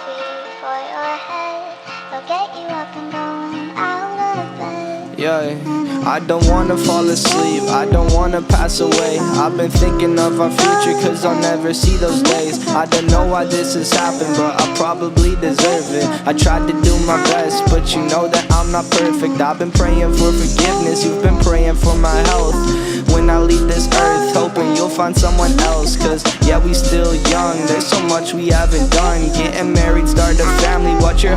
coffee for your head. They'll get you up and going out of bed. Yeah, I don't wanna fall asleep, I don't wanna pass away. I've been thinking of our future cause I'll never see those days. I don't know why this has happened, but I probably deserve it. I tried to do my best, but you know that I'm not perfect. I've been praying for forgiveness, you've been praying for my health. When I leave this earth, hoping you'll find someone else. Cause yeah, we still young, there's so much we haven't done. Getting married, start a family, watch your